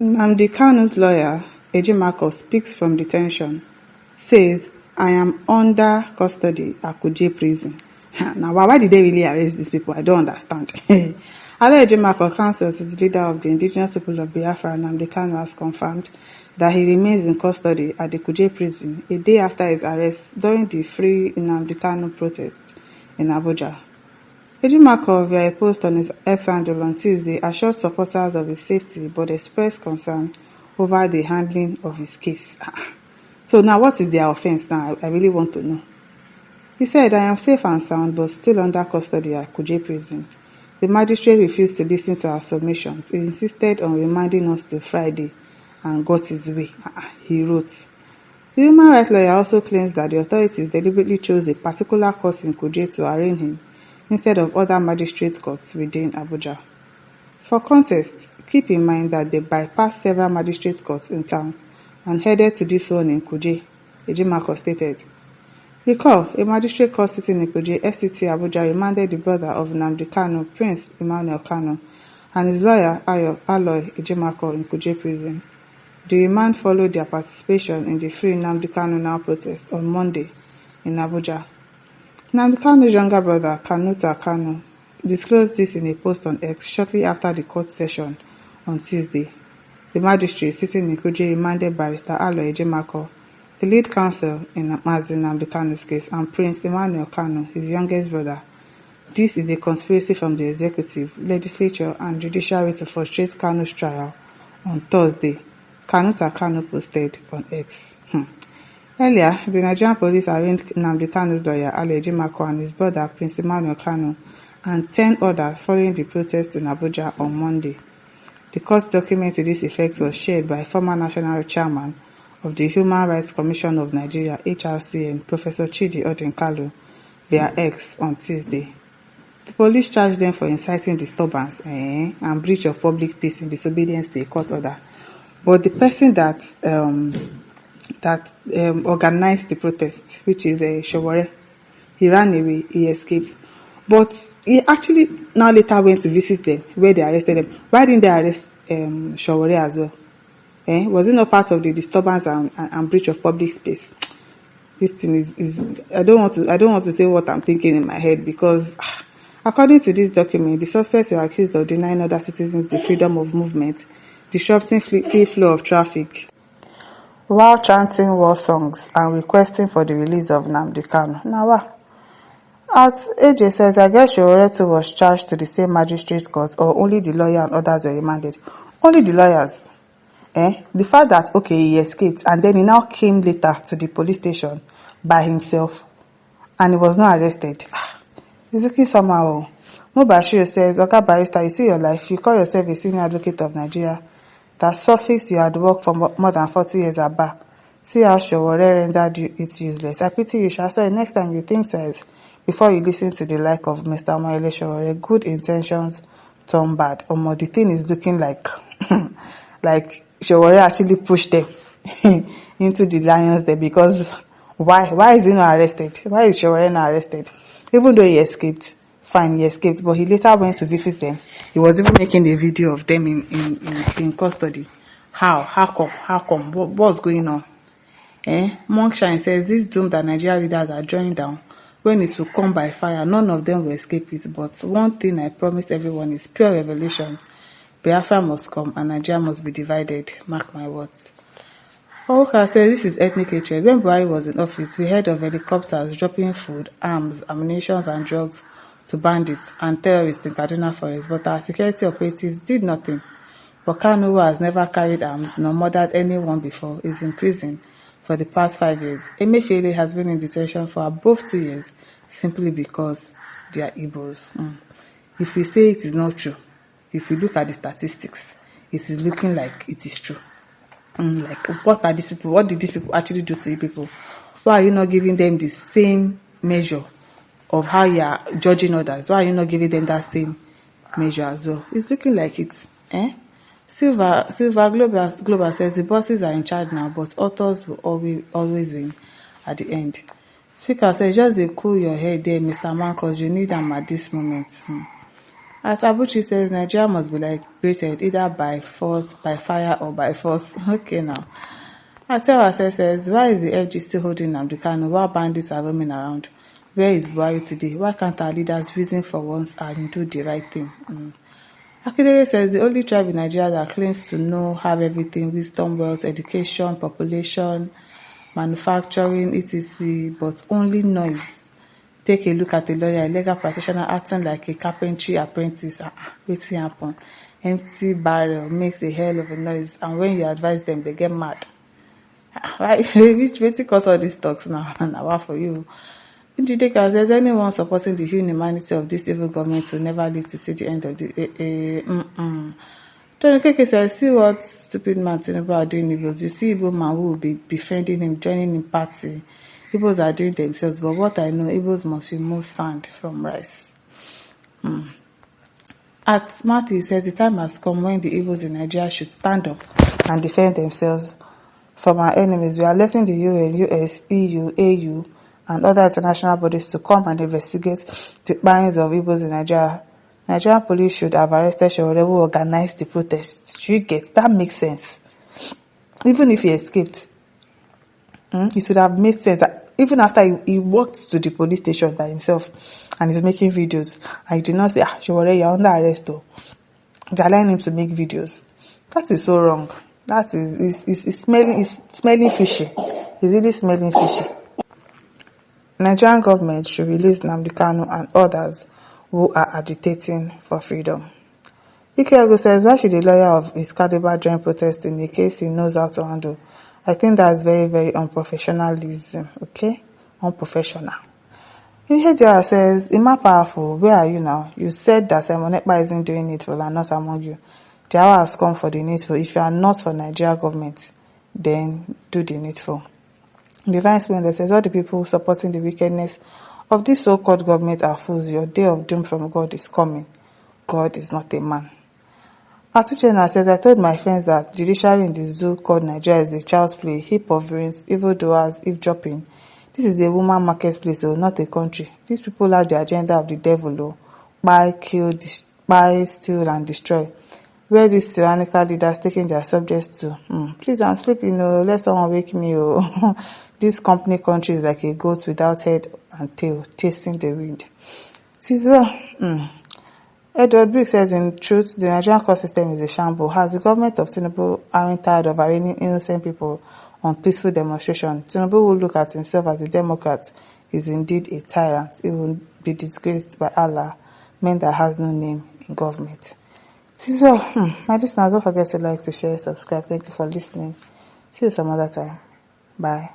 Nnamdi Kanu's lawyer, Ejimakor, speaks from detention, says, "I am under custody at Kuje prison." Now, why did they really arrest these people? I don't understand. Alo Ejimakor, counsel to the leader of the indigenous people of Biafra, Nnamdi Kanu, has confirmed that he remains in custody at the Kuje prison a day after his arrest during the Free Nnamdi Kanu protest in Abuja. Ejimakor, via a post on his X handle on Tuesday, assured supporters of his safety but expressed concern over the handling of his case. So now what is their offense now? I really want to know. He said, "I am safe and sound but still under custody at Kuje prison. The magistrate refused to listen to our submissions. He insisted on remanding us till Friday and got his way," he wrote. The human rights lawyer also claims that the authorities deliberately chose a particular court in Kuje to arraign him instead of other magistrate courts within Abuja. For context, keep in mind that they bypassed several magistrate courts in town and headed to this one in Kuje, Ejimakor stated. Recall, a magistrate court sitting in Kuje, FCT Abuja, remanded the brother of Nnamdi Kanu, Prince Emmanuel Kanu, and his lawyer, Aloy Ejimakor, in Kuje prison. The remand followed their participation in the Free Nnamdi Kanu Now protest on Monday in Abuja. Nnamdi Kanu's younger brother, Kanu, disclosed this in a post on X shortly after the court session on Tuesday. The magistrate sitting in Kuje remanded barrister Aloy Ejimakor, the lead counsel in Nnamdi Kanu's case, and Prince Emmanuel Kanu, his youngest brother. This is a conspiracy from the executive, legislature, and judiciary to frustrate Kanu's trial on Thursday, Kanu posted on X. Earlier, the Nigerian police arraigned Nnamdi Kanu's lawyer, Aloy Ejimakor, and his brother, Prince Emmanuel Kanu, and 10 others following the protest in Abuja on Monday. The court document to this effect was shared by former national chairman of the Human Rights Commission of Nigeria, HRCN, Professor Chidi Odinkalu, via X on Tuesday. The police charged them for inciting disturbance and breach of public peace in disobedience to a court order. But the person that organized the protest, which is Showore, he ran away, he escaped. But he actually now later went to visit them, where they arrested them. Why didn't they arrest Showore as well? Was it not part of the disturbance and breach of public space? This thing is I don't want to say what I'm thinking in my head, because according to this document, the suspects were accused of denying other citizens the freedom of movement, disrupting free flow of traffic, while chanting war songs and requesting for the release of Nnamdi Kanu. Now, AJ says, "I guess Showore was charged to the same magistrate court, or only the lawyer and others were remanded?" Only the lawyers. The fact that, okay, he escaped and then he now came later to the police station by himself and he was not arrested. He's looking somehow. Mubashir says, "Okay, barrister, you see your life. You call yourself a senior advocate of Nigeria. That suffix you had worked for more than 40 years above. See how Showore rendered it useless. I pity you, Sha. So next time you think twice before you listen to the like of Mr. Moele Showore. Good intentions turn bad." The thing is looking like like Showore actually pushed them into the lions there, because why is he not arrested? Why is Showore not arrested? Even though he escaped, fine, he escaped, but he later went to visit them. He was even making a video of them in custody. How come? What's going on? Monkshine says, "This doom that Nigeria leaders are drawing down, when it will come by fire, none of them will escape it. But one thing I promise everyone is pure revelation. Biafra must come and Nigeria must be divided. Mark my words." Oka says, "This is ethnic hatred. When Buhari was in office, we heard of helicopters dropping food, arms, ammunition and drugs to bandits and terrorists in Kaduna Forest, but our security operatives did nothing. But Kanu, who has never carried arms nor murdered anyone before, is in prison for the past 5 years. Emefiele has been in detention for above 2 years simply because they are Igbos." If we say it is not true, if you look at the statistics, it is looking like it is true. Like, what are these people? What did these people actually do to you people? Why are you not giving them the same measure of how you are judging others? Why are you not giving them that same measure as well? It's looking like it. Silver Global says, "The bosses are in charge now, but authors will always win at the end." Speaker says, "Just cool your head there, Mr. Man, because you need them at this moment." As Abuchi says, Nigeria must be liberated either by force, by fire, or by force. Okay now. Atewa says, why is the FG still holding Nnamdi Kanu while bandits are roaming around? Where is Buhari today? Why can't our leaders reason for once and do the right thing? Akindele says, the only tribe in Nigeria that claims to know, have everything, wisdom, wealth, education, population, manufacturing, etc., but only noise. Take a look at a lawyer, a legal practitioner acting like a carpentry apprentice. Wetin happen? Empty barrel makes a hell of a noise, and when you advise them, they get mad. Right? Which cause all these talks now? Now what for you? Njideka says, anyone supporting the inhumanity of this evil government will never live to see the end of the Tony Keke says, see what stupid man Tinubu are doing Igbos. You see Igbo man who will be befriending him, joining him party. Igbos are doing themselves, but what I know, Igbos must remove sand from rice. At Matthew says, the time has come when the Igbos in Nigeria should stand up and defend themselves from our enemies. We are letting the UN, US, EU, AU, and other international bodies to come and investigate the crimes of Igbos in Nigeria. Nigerian police should have arrested Shewore who organized the protest. You get that makes sense. Even if he escaped, it would have made sense that even after he walked to the police station by himself and is making videos, and you did not say, Shewore, you're under arrest though. They're allowing him to make videos. That is so wrong. That is smelling fishy. It's really smelling fishy. Nigerian government should release Nnamdi Kanu and others who are agitating for freedom. Ikeogu says, why should a lawyer of his caliber join protest in a case he knows how to handle? I think that's very, very unprofessionalism. Okay? Unprofessional. Ihejia says, Ima powerful, where are you now? You said that Simon Ekpa isn't doing needful and not among you. The hour has come for the needful. If you are not for Nigeria government, then do the needful. Divine Splendor says, all the people supporting the wickedness of this so-called government are fools. Your day of doom from God is coming. God is not a man. Atuchena says, I told my friends that judiciary in the zoo called Nigeria is a child's play, heap of ruins, evildoers, eavesdropping. This is a woman marketplace, not a country. These people have the agenda of the devil, buy, kill, buy, steal, and destroy. Where these tyrannical leaders taking their subjects to? Please, I'm sleeping, let someone wake me, This company country is like a goat without head and tail, chasing the wind. Says, Edward Brick says, in truth, the Nigerian court system is a shambles. Has the government of Tinubu aren't tired of arraigning innocent people on peaceful demonstration? Tinubu will look at himself as a Democrat, is indeed a tyrant. He will be disgraced by Allah, men that has no name in government. Says, my listeners, don't forget to like, to share, subscribe. Thank you for listening. See you some other time. Bye.